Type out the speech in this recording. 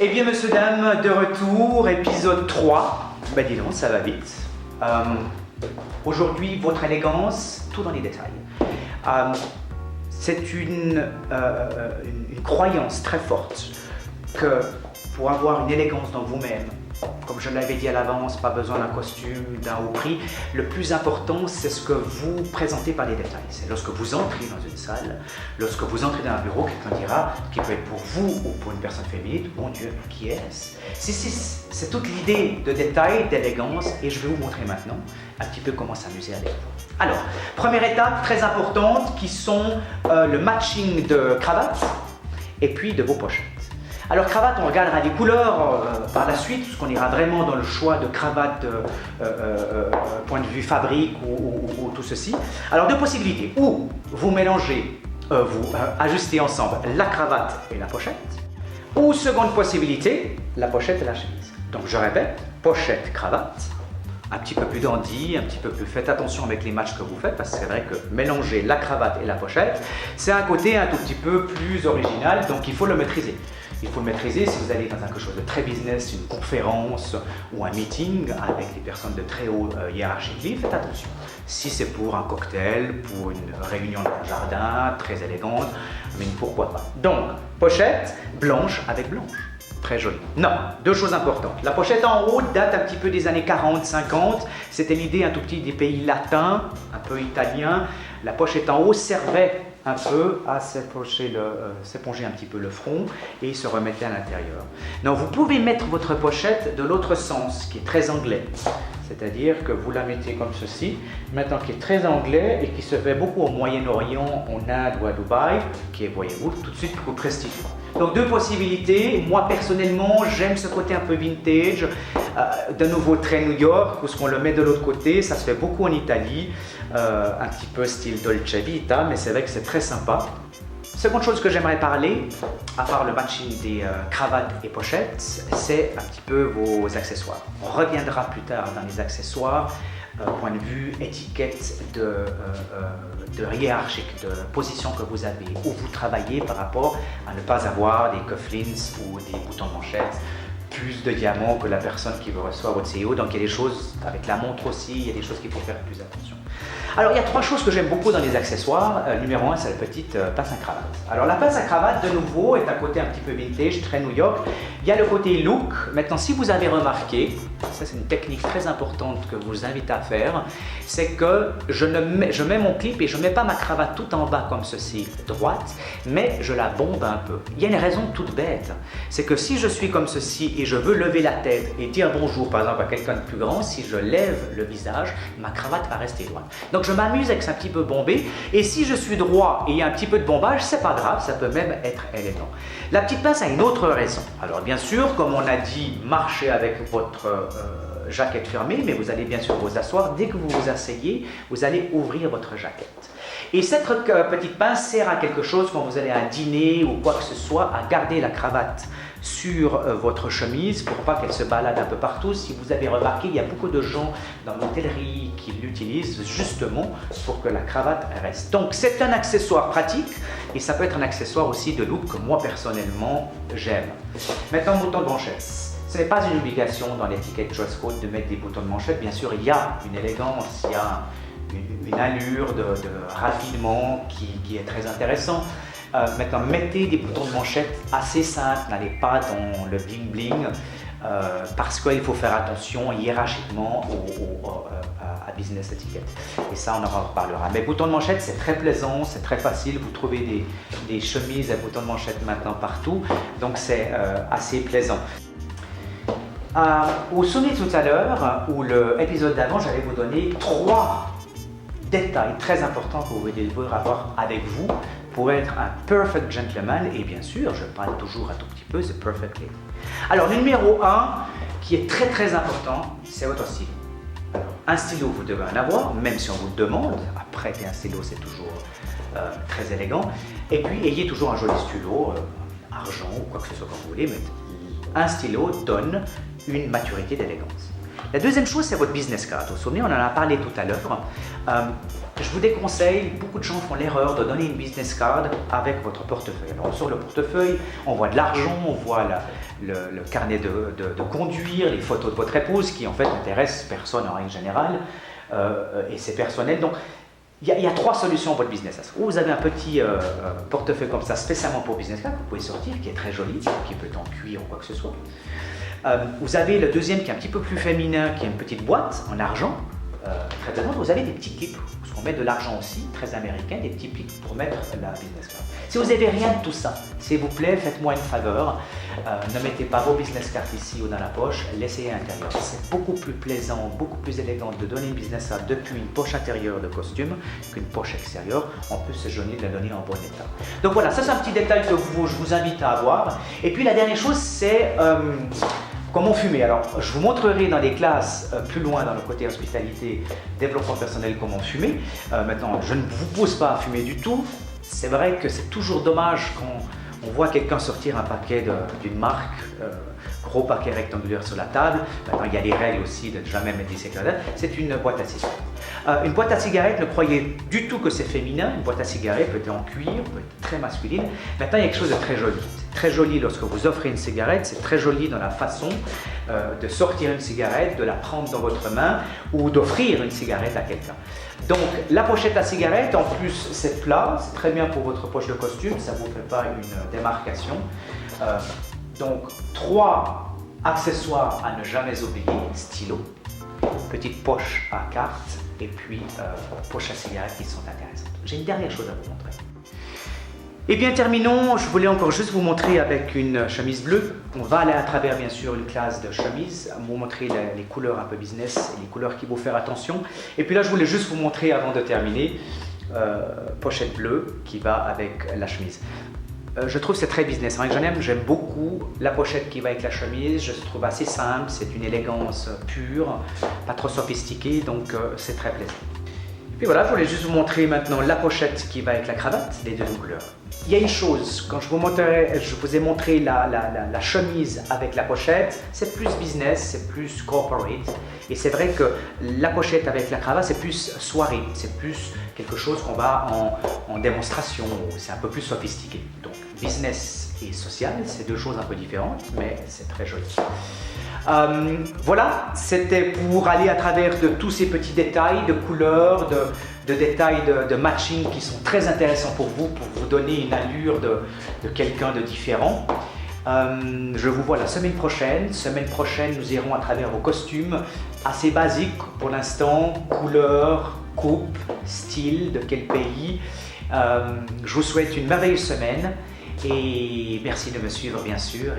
Eh bien, monsieur, dame, de retour, épisode 3. Ben dis donc, ça va vite. Aujourd'hui, votre élégance, tout dans les détails. C'est une croyance très forte que pour avoir une élégance dans vous-même, comme je l'avais dit à l'avance, pas besoin d'un costume, d'un haut prix. Le plus important, c'est ce que vous présentez par les détails. C'est lorsque vous entrez dans une salle, lorsque vous entrez dans un bureau, quelqu'un dira, qui peut être pour vous ou pour une personne féminine, mon Dieu, qui est-ce? C'est toute l'idée de détail, d'élégance, et je vais vous montrer maintenant un petit peu comment s'amuser avec vous. Alors, première étape très importante, qui sont le matching de cravate et puis de vos pochettes. Alors cravate, on regardera les couleurs par la suite, puisqu'on ira vraiment dans le choix de cravate point de vue fabrique ou tout ceci. Alors deux possibilités, ou vous mélangez, vous ajustez ensemble la cravate et la pochette, ou seconde possibilité, la pochette et la chemise. Donc je répète, pochette, cravate, un petit peu plus dandy, un petit peu plus, faites attention avec les matchs que vous faites, parce que c'est vrai que mélanger la cravate et la pochette, c'est un côté un tout petit peu plus original, donc il faut le maîtriser. Il faut le maîtriser si vous allez dans quelque chose de très business, une conférence ou un meeting avec des personnes de très haut hiérarchie, faites attention. Si c'est pour un cocktail, pour une réunion dans le jardin, très élégante, mais pourquoi pas. Donc, pochette blanche avec blanche. Très joli. Non, deux choses importantes. La pochette en haut date un petit peu des années 40-50. C'était l'idée un tout petit des pays latins, un peu italiens. La pochette en haut servait un peu à s'éponger un petit peu le front et se remettre à l'intérieur. Non, vous pouvez mettre votre pochette de l'autre sens, qui est très anglais. C'est-à-dire que vous la mettez comme ceci, maintenant qui est très anglais et qui se fait beaucoup au Moyen-Orient, en Inde ou à Dubaï, qui est, voyez-vous, tout de suite beaucoup prestigieux. Donc deux possibilités. Moi personnellement, j'aime ce côté un peu vintage, de nouveau très New York, parce qu'on le met de l'autre côté, ça se fait beaucoup en Italie, un petit peu style Dolce Vita, mais c'est vrai que c'est très sympa. Seconde chose que j'aimerais parler, à part le matching des cravates et pochettes, c'est un petit peu vos accessoires. On reviendra plus tard dans les accessoires, point de vue étiquette de hiérarchique, de position que vous avez, où vous travaillez par rapport à ne pas avoir des cufflinks ou des boutons de manchette, plus de diamants que la personne qui veut recevoir votre CEO. Donc il y a des choses, avec la montre aussi, il y a des choses qu'il faut faire plus attention. Alors il y a trois choses que j'aime beaucoup dans les accessoires. Numéro un, c'est la petite pince à cravate. Alors la pince à cravate, de nouveau, est un côté un petit peu vintage, très New York. Il y a le côté look. Maintenant, si vous avez remarqué, ça c'est une technique très importante que je vous invite à faire, c'est que je mets mon clip et je ne mets pas ma cravate tout en bas comme ceci, droite, mais je la bombe un peu. Il y a une raison toute bête, c'est que si je suis comme ceci et je veux lever la tête et dire bonjour par exemple à quelqu'un de plus grand, si je lève le visage, ma cravate va rester droite. Donc je m'amuse avec ça un petit peu bombé, et si je suis droit et il y a un petit peu de bombage, c'est pas grave, ça peut même être élégant. La petite pince a une autre raison. Alors bien sûr, comme on a dit, marchez avec votre jaquette fermée, mais vous allez bien sûr vous asseoir. Dès que vous vous asseyez, vous allez ouvrir votre jaquette. Et cette petite pince sert à quelque chose quand vous allez à un dîner ou quoi que ce soit, à garder la cravate sur votre chemise pour pas qu'elle se balade un peu partout. Si vous avez remarqué, il y a beaucoup de gens dans l'hôtellerie qui l'utilisent justement pour que la cravate reste. Donc c'est un accessoire pratique et ça peut être un accessoire aussi de look que moi personnellement j'aime. Maintenant, bouton de manchette. Ce n'est pas une obligation dans l'étiquette dress code de mettre des boutons de manchette. Bien sûr, il y a une élégance, il y a une allure de raffinement qui est très intéressant. Maintenant, mettez des boutons de manchette assez simples, n'allez pas dans le bling bling, parce qu'il faut faire attention hiérarchiquement à business etiquette. Et ça, on en reparlera. Mais boutons de manchette, c'est très plaisant, c'est très facile. Vous trouvez des chemises à boutons de manchette maintenant partout, donc c'est assez plaisant. Vous vous souvenez tout à l'heure, ou l'épisode d'avant, j'allais vous donner 3 détails très importants que vous devez avoir avec vous pour être un perfect gentleman, et bien sûr, je parle toujours un tout petit peu de perfect lady. Alors, le numéro 1, qui est très très important, c'est votre stylo. Alors, un stylo, vous devez en avoir, même si on vous le demande. Prêter un stylo, c'est toujours très élégant. Et puis, ayez toujours un joli stylo, argent ou quoi que ce soit comme vous voulez, mais un stylo donne une maturité d'élégance. La deuxième chose, c'est votre business card. Vous vous souvenez, on en a parlé tout à l'heure. Je vous déconseille, beaucoup de gens font l'erreur de donner une business card avec votre portefeuille. Alors sur le portefeuille, on voit de l'argent, on voit le carnet de conduire, les photos de votre épouse qui en fait n'intéressent personne en règle générale et c'est personnel. Donc il y a 3 solutions pour votre business card. Ou vous avez un petit portefeuille comme ça spécialement pour business card que vous pouvez sortir, qui est très joli, qui peut être en cuir ou quoi que ce soit. Vous avez le deuxième qui est un petit peu plus féminin, qui est une petite boîte en argent. Très plaisante. Vous avez des petits clips, parce qu'on met de l'argent aussi, très américain, des petits clips pour mettre la business card. Si vous n'avez rien de tout ça, s'il vous plaît, faites-moi une faveur, ne mettez pas vos business cards ici ou dans la poche, laissez-les à l'intérieur. C'est beaucoup plus plaisant, beaucoup plus élégant de donner une business card depuis une poche intérieure de costume qu'une poche extérieure. En plus, c'est joli de la donner en bon état. Donc voilà, ça c'est un petit détail que je vous invite à avoir. Et puis la dernière chose, c'est comment fumer. Alors, je vous montrerai dans les classes plus loin dans le côté hospitalité, développement personnel, comment fumer. Maintenant, je ne vous pousse pas à fumer du tout. C'est vrai que c'est toujours dommage quand on voit quelqu'un sortir un paquet d'une marque, gros paquet rectangulaire sur la table. Maintenant, il y a les règles aussi de ne jamais mettre des cigarettes. C'est une boîte à cigarettes. Une boîte à cigarettes, ne croyez du tout que c'est féminin. Une boîte à cigarettes peut être en cuir, peut être très masculine. Maintenant, il y a quelque chose de très joli. C'est très joli lorsque vous offrez une cigarette. C'est très joli dans la façon de sortir une cigarette, de la prendre dans votre main ou d'offrir une cigarette à quelqu'un. Donc, la pochette à cigarette, en plus, c'est plat. C'est très bien pour votre poche de costume. Ça ne vous fait pas une démarcation. Donc, 3 accessoires à ne jamais oublier. Stylo, petite poche à carte et puis poche à cigarettes qui sont intéressantes. J'ai une dernière chose à vous montrer. Et bien terminons, je voulais encore juste vous montrer avec une chemise bleue. On va aller à travers bien sûr une classe de chemises, vous montrer les couleurs un peu business et les couleurs qui vont faire attention. Et puis là je voulais juste vous montrer avant de terminer, pochette bleue qui va avec la chemise. Je trouve que c'est très business. J'aime beaucoup la pochette qui va avec la chemise. Je trouve assez simple, c'est une élégance pure, pas trop sophistiquée, donc c'est très plaisant. Et puis voilà, je voulais juste vous montrer maintenant la pochette qui va avec la cravate, les deux couleurs. Il y a une chose, quand je vous ai montré la chemise avec la pochette, c'est plus business, c'est plus corporate. Et c'est vrai que la pochette avec la cravate, c'est plus soirée, c'est plus quelque chose qu'on va en démonstration, c'est un peu plus sophistiqué. Donc business et social, c'est 2 choses un peu différentes, mais c'est très joli. Voilà, c'était pour aller à travers de tous ces petits détails de couleurs, de détails de matching qui sont très intéressants pour vous donner une allure de quelqu'un de différent. Je vous vois la semaine prochaine. Semaine prochaine, nous irons à travers vos costumes assez basiques pour l'instant, couleurs, coupe, style, de quel pays. Je vous souhaite une merveilleuse semaine et merci de me suivre bien sûr.